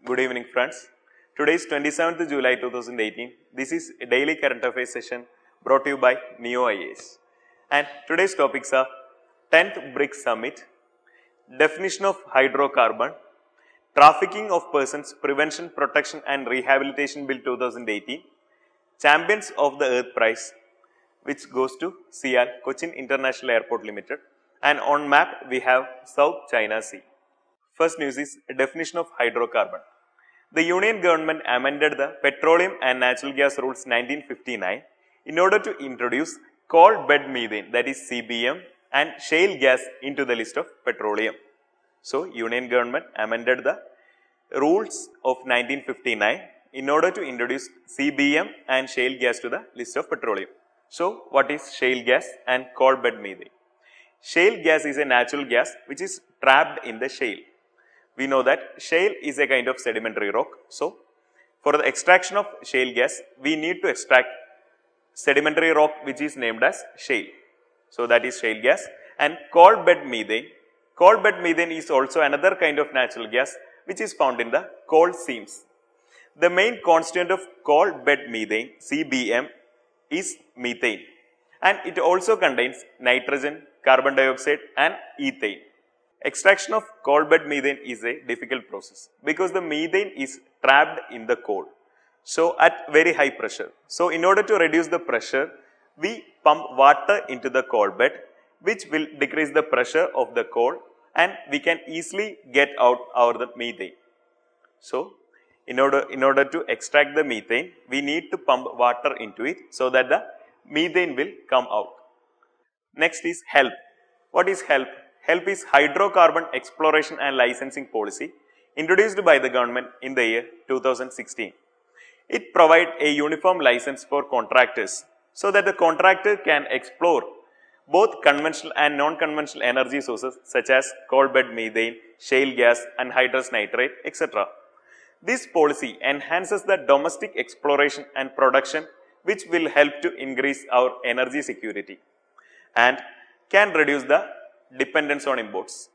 Good evening, friends. Today is 27th July 2018. This is a daily current affairs session brought to you by Neo IAS. And today's topics are 10th BRICS Summit, definition of hydrocarbon, trafficking of persons, prevention, protection and rehabilitation bill 2018, champions of the earth prize, which goes to CIAL, Cochin International Airport Limited, and on map we have South China Sea. First news is definition of hydrocarbon. The Union government amended the Petroleum and Natural Gas Rules 1959 in order to introduce coal bed methane, that is CBM, and shale gas into the list of petroleum. So, Union government amended the rules of 1959 in order to introduce CBM and shale gas to the list of petroleum. So, what is shale gas and coal bed methane? Shale gas is a natural gas which is trapped in the shale. We know that shale is a kind of sedimentary rock. So, for the extraction of shale gas, we need to extract sedimentary rock which is named as shale. So, that is shale gas. And coal bed methane. Coal bed methane is also another kind of natural gas which is found in the coal seams. The main constituent of coal bed methane, CBM, is methane. And it also contains nitrogen, carbon dioxide and ethane. Extraction of coal bed methane is a difficult process because the methane is trapped in the coal. So, at very high pressure. So, in order to reduce the pressure, we pump water into the coal bed which will decrease the pressure of the coal and we can easily get out the methane. So, in order to extract the methane, we need to pump water into it so that the methane will come out. Next is HELP. What is HELP? HELP is Hydrocarbon Exploration and Licensing Policy introduced by the government in the year 2016. It provides a uniform license for contractors so that the contractor can explore both conventional and non-conventional energy sources such as coal bed methane, shale gas, anhydrous nitrate, etc. This policy enhances the domestic exploration and production which will help to increase our energy security and can reduce the dependence on imports.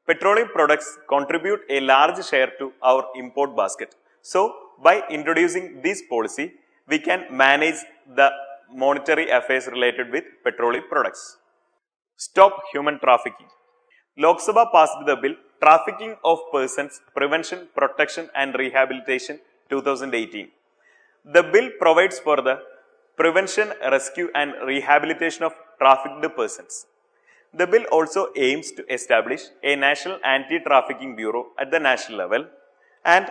Petroleum products contribute a large share to our import basket. So, by introducing this policy, we can manage the monetary affairs related with petroleum products. Stop human trafficking. Lok Sabha passed the bill Trafficking of Persons, Prevention, Protection and Rehabilitation 2018. The bill provides for the prevention, rescue and rehabilitation of trafficked persons. The bill also aims to establish a National Anti-Trafficking Bureau at the national level and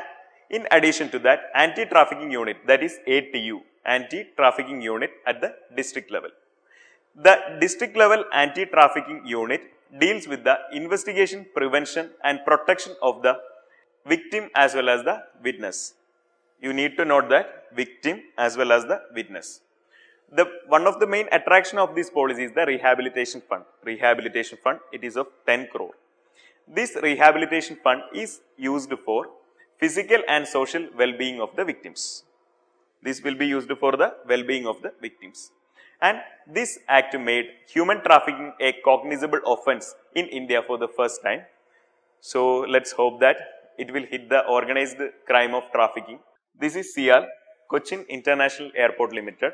in addition to that, Anti-Trafficking Unit, that is ATU, Anti-Trafficking Unit at the district level. The district level Anti-Trafficking Unit deals with the investigation, prevention and protection of the victim as well as the witness. You need to note that victim as well as the witness. One of the main attraction of this policy is the rehabilitation fund. Rehabilitation fund, it is of 10 crore. This rehabilitation fund is used for physical and social well-being of the victims. This will be used for the well-being of the victims. And this act made human trafficking a cognizable offence in India for the first time. So, let's hope that it will hit the organized crime of trafficking. This is CIAL, Cochin International Airport Limited.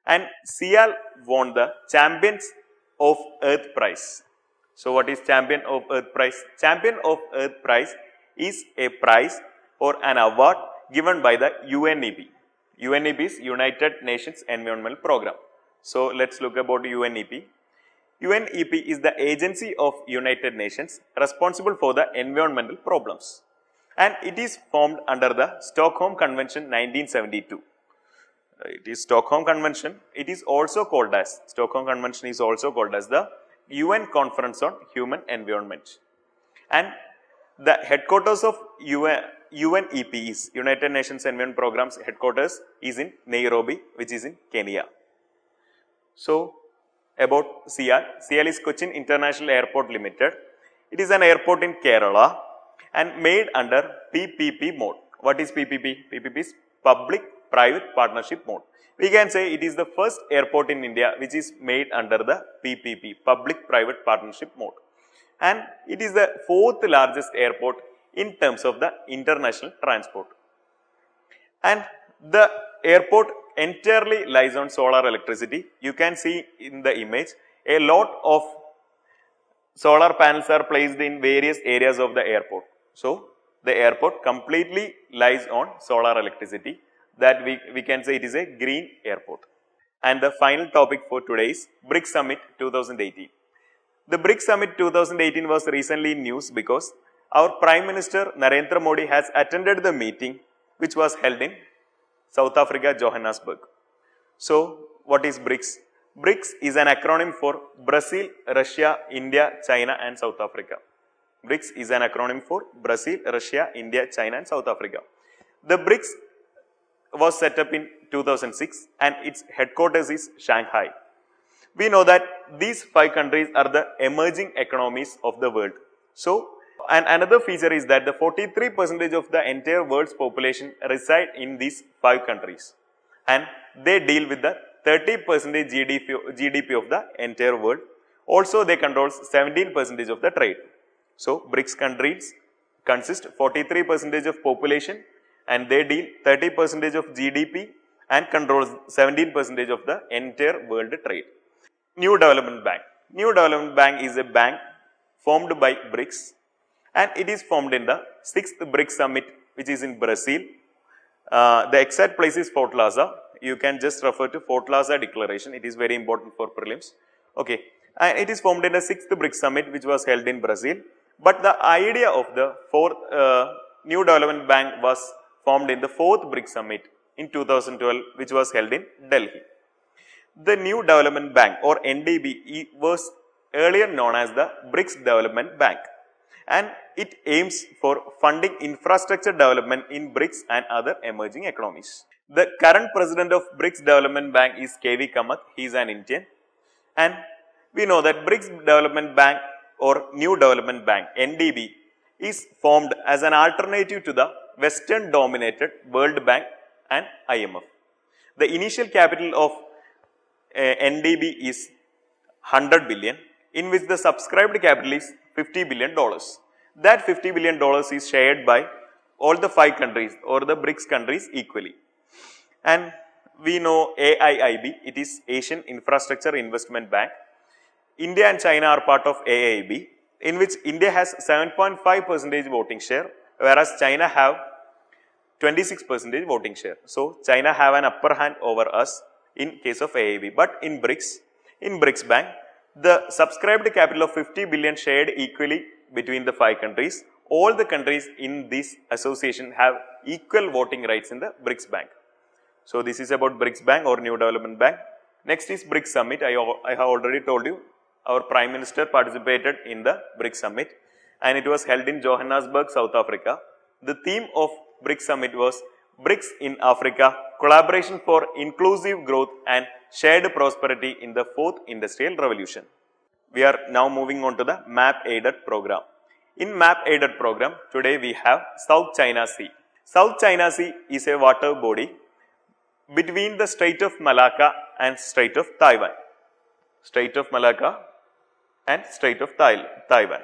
And CIAL won the Champions of Earth Prize. So, what is Champion of Earth Prize? Champion of Earth Prize is a prize or an award given by the UNEP. UNEP is United Nations Environment Program. So, let's look about UNEP. UNEP is the agency of United Nations responsible for the environmental problems. And it is formed under the Stockholm Convention 1972. It is Stockholm Convention. It is also called as, Stockholm Convention is also called as the UN Conference on Human Environment. And the headquarters of UNEP is, United Nations Environment Program's headquarters is in Nairobi, which is in Kenya. So, about CIAL. CIAL is Cochin International Airport Limited. It is an airport in Kerala and made under PPP mode. What is PPP? PPP is Public-Private Partnership mode. We can say it is the first airport in India which is made under the PPP, Public-Private Partnership mode. And it is the fourth largest airport in terms of the international transport. And the airport entirely lies on solar electricity. You can see in the image a lot of solar panels are placed in various areas of the airport. So, the airport completely lies on solar electricity, that we can say it is a green airport. And the final topic for today is BRICS Summit 2018. The BRICS Summit 2018 was recently in news because our Prime Minister Narendra Modi has attended the meeting which was held in South Africa, Johannesburg. So, what is BRICS? BRICS is an acronym for Brazil, Russia, India, China and South Africa. BRICS is an acronym for Brazil, Russia, India, China and South Africa. The BRICS was set up in 2006 and its headquarters is Shanghai. We know that these 5 countries are the emerging economies of the world. So, and another feature is that the 43% of the entire world's population reside in these 5 countries and they deal with the 30% GDP of the entire world. Also, they control 17% of the trade. So, BRICS countries consist 43% of population and they deal 30% of GDP and controls 17% of the entire world trade. New Development Bank. New Development Bank is a bank formed by BRICS and it is formed in the 6th BRICS Summit which is in Brazil. The exact place is Fort Laza. You can just refer to Fort Laza Declaration. It is very important for prelims. Okay. And it is formed in the 6th BRICS Summit which was held in Brazil. But the idea of the New Development Bank was formed in the 4th BRICS Summit in 2012 which was held in Delhi. The New Development Bank or NDB was earlier known as the BRICS Development Bank and it aims for funding infrastructure development in BRICS and other emerging economies. The current president of BRICS Development Bank is KV Kamath. He is an Indian and we know that BRICS Development Bank or New Development Bank NDB is formed as an alternative to the Western dominated World Bank and IMF. The initial capital of NDB is 100 billion in which the subscribed capital is $50 billion. That $50 billion is shared by all the 5 countries or the BRICS countries equally. And we know AIIB, it is Asian Infrastructure Investment Bank. India and China are part of AIIB in which India has 7.5% voting share whereas China have 26% voting share. So, China have an upper hand over us in case of AIIB. But in BRICS Bank, the subscribed capital of 50 billion shared equally between the 5 countries. All the countries in this association have equal voting rights in the BRICS Bank. So, this is about BRICS Bank or New Development Bank. Next is BRICS Summit. I have already told you our Prime Minister participated in the BRICS Summit and it was held in Johannesburg, South Africa. The theme of BRICS Summit was BRICS in Africa, collaboration for inclusive growth and shared prosperity in the 4th Industrial Revolution. We are now moving on to the MAP aided program. In MAP aided program, today we have South China Sea. South China Sea is a water body between the Strait of Malacca and Strait of Taiwan. Strait of Malacca and Strait of Taiwan.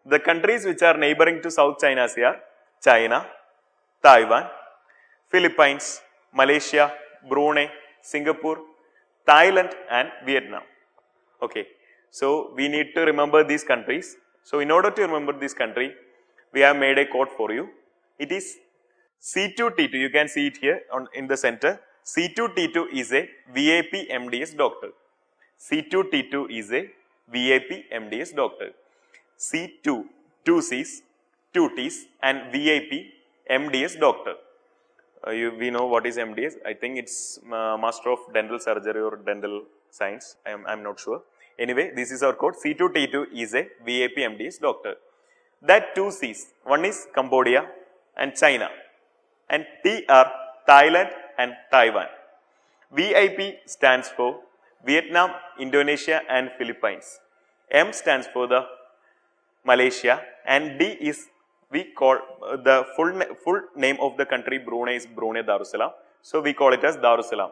The countries which are neighboring to South China Sea are China, Taiwan, Philippines, Malaysia, Brunei, Singapore, Thailand and Vietnam. Okay. So, we need to remember these countries. So, in order to remember this country, we have made a code for you. It is C2T2. You can see it here in the center. C2T2 is a VIP MDS doctor. C2T2 is a VIP MDS doctor. C2, 2 C's, 2 T's and VIP MDS doctor. We know what is MDS. I think it's Master of Dental Surgery or Dental Science. I am not sure. Anyway, this is our code. C2T2 is a VIP MDS doctor. That 2 C's, one is Cambodia and China and T are Thailand and Taiwan. VIP stands for Vietnam, Indonesia and Philippines. M stands for the Malaysia and D is we call the full name of the country Brunei is Brunei Darussalam. So, we call it as Darussalam.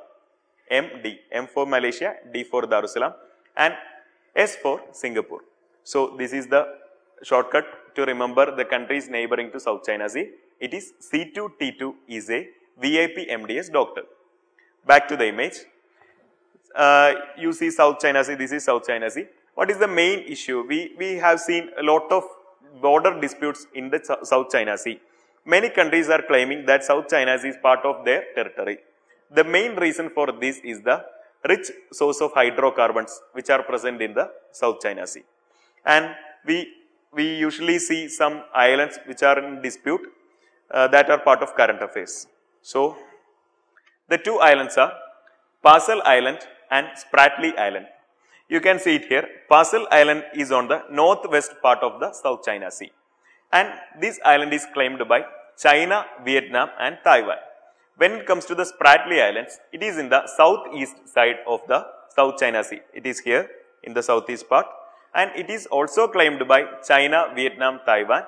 MD, M for Malaysia, D for Darussalam and S for Singapore. So, this is the shortcut to remember the countries neighboring to South China Sea. It is C2T2 is a VIP MDS doctor. Back to the image. You see South China Sea, this is South China Sea. What is the main issue? We have seen a lot of border disputes in the South China Sea. Many countries are claiming that South China Sea is part of their territory. The main reason for this is the rich source of hydrocarbons which are present in the South China Sea. And we usually see some islands which are in dispute that are part of current affairs. So, the two islands are Parcel Island and Spratly Island. You can see it here. Parcel Island is on the northwest part of the South China Sea. And this island is claimed by China, Vietnam and Taiwan. When it comes to the Spratly Islands, it is in the southeast side of the South China Sea. It is here in the southeast part. And it is also claimed by China, Vietnam, Taiwan,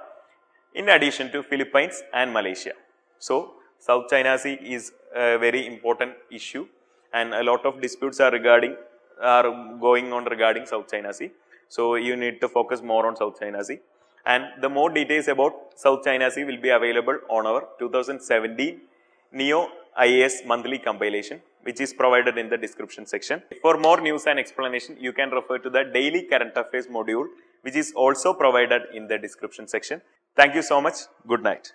in addition to Philippines and Malaysia. So, South China Sea is a very important issue, and a lot of disputes are going on regarding South China Sea. So, you need to focus more on South China Sea. And the more details about South China Sea will be available on our 2017 NEO IAS monthly compilation, which is provided in the description section. For more news and explanation, you can refer to the daily current affairs module, which is also provided in the description section. Thank you so much. Good night.